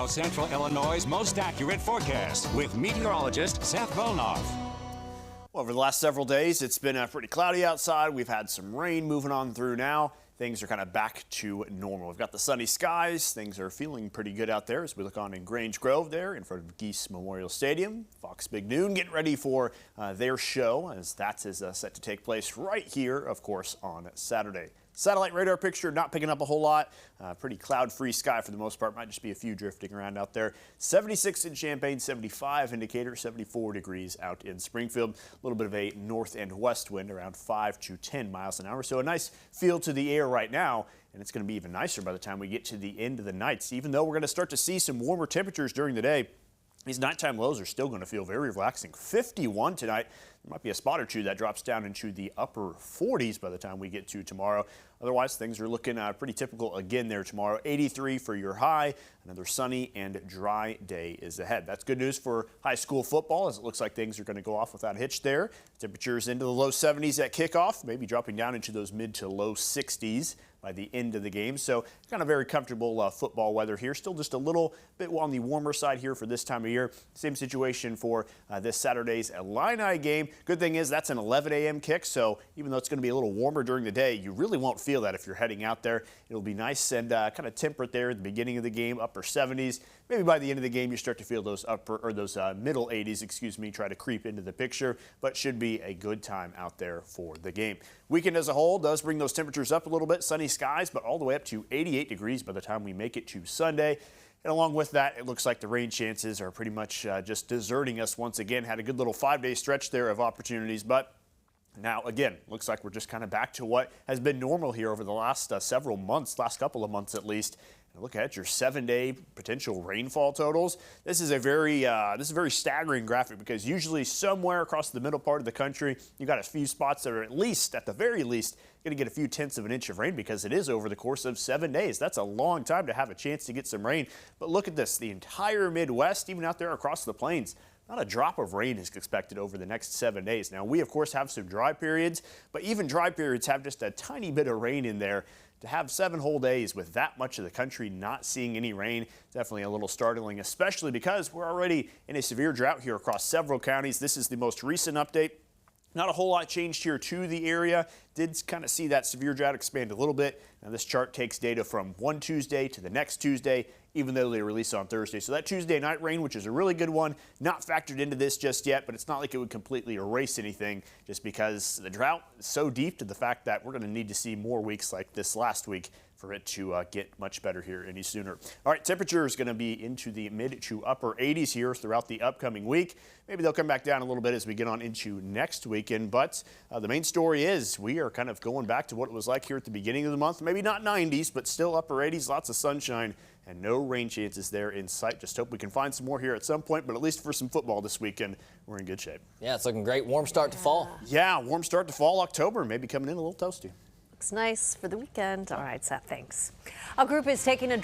now Central Illinois' most accurate forecast with meteorologist Seth Bohnhoff. Well, over the last several days, it's been pretty cloudy outside. We've had some rain moving on through now. Things are kind of back to normal. We've got the sunny skies. Things are feeling pretty good out there as we look on in Grange Grove there in front of Geese Memorial Stadium. Fox Big Noon getting ready for their show as that is set to take place right here, of course, on Saturday. Satellite radar picture not picking up a whole lot. Pretty cloud-free sky for the most part. Might just be a few drifting around out there. 76 in Champaign, 75 indicator, 74 degrees out in Springfield. A little bit of a north and west wind around 5 to 10 miles an hour. So a nice feel to the air right now. And it's going to be even nicer by the time we get to the end of the night. Even though we're going to start to see some warmer temperatures during the day, these nighttime lows are still going to feel very relaxing. 51 tonight. There might be a spot or two that drops down into the upper 40s by the time we get to tomorrow. Otherwise, things are looking pretty typical again there tomorrow. 83 for your high. Another sunny and dry day is ahead. That's good news for high school football, as it looks like things are going to go off without a hitch there. Temperatures into the low 70s at kickoff, maybe dropping down into those mid to low 60s by the end of the game. So kind of very comfortable football weather here. Still just a little bit on the warmer side here for this time of year. Same situation for this Saturday's Illini game. Good thing is that's an 11 a.m. kick, so even though it's going to be a little warmer during the day, you really won't feel that if you're heading out there. It'll be nice and kind of temperate there at the beginning of the game, upper 70s. Maybe by the end of the game, you start to feel those middle 80s, try to creep into the picture, but should be a good time out there for the game. Weekend as a whole does bring those temperatures up a little bit, sunny skies, but all the way up to 88 degrees by the time we make it to Sunday. And along with that, it looks like the rain chances are pretty much just deserting us once again. Had a good little 5-day stretch there of opportunities, but now, again, looks like we're just kind of back to what has been normal here over the last several months, last couple of months at least. And look at your 7-day potential rainfall totals. This is a very staggering graphic because usually somewhere across the middle part of the country, you've got a few spots that are at the very least, going to get a few tenths of an inch of rain because it is over the course of 7 days. That's a long time to have a chance to get some rain. But look at this, the entire Midwest, even out there across the plains, not a drop of rain is expected over the next 7 days. Now, we, of course, have some dry periods, but even dry periods have just a tiny bit of rain in there. To have 7 whole days with that much of the country not seeing any rain, definitely a little startling, especially because we're already in a severe drought here across several counties. This is the most recent update. Not a whole lot changed here to the area. Did kind of see that severe drought expand a little bit. Now this chart takes data from one Tuesday to the next Tuesday, even though they release on Thursday. So that Tuesday night rain, which is a really good one, not factored into this just yet, but it's not like it would completely erase anything just because the drought is so deep to the fact that we're going to need to see more weeks like this last week for it to get much better here any sooner. All right, temperature is going to be into the mid to upper 80s here throughout the upcoming week. Maybe they'll come back down a little bit as we get on into next weekend, but the main story is we are kind of going back to what it was like here at the beginning of the month. Maybe not 90s, but still upper 80s, lots of sunshine and no rain chances there in sight. Just hope we can find some more here at some point, but at least for some football this weekend, we're in good shape. Yeah, it's looking great. Warm start to fall. Yeah, warm start to fall. October maybe coming in a little toasty. Looks nice for the weekend. All right, Seth, thanks. A group is taking a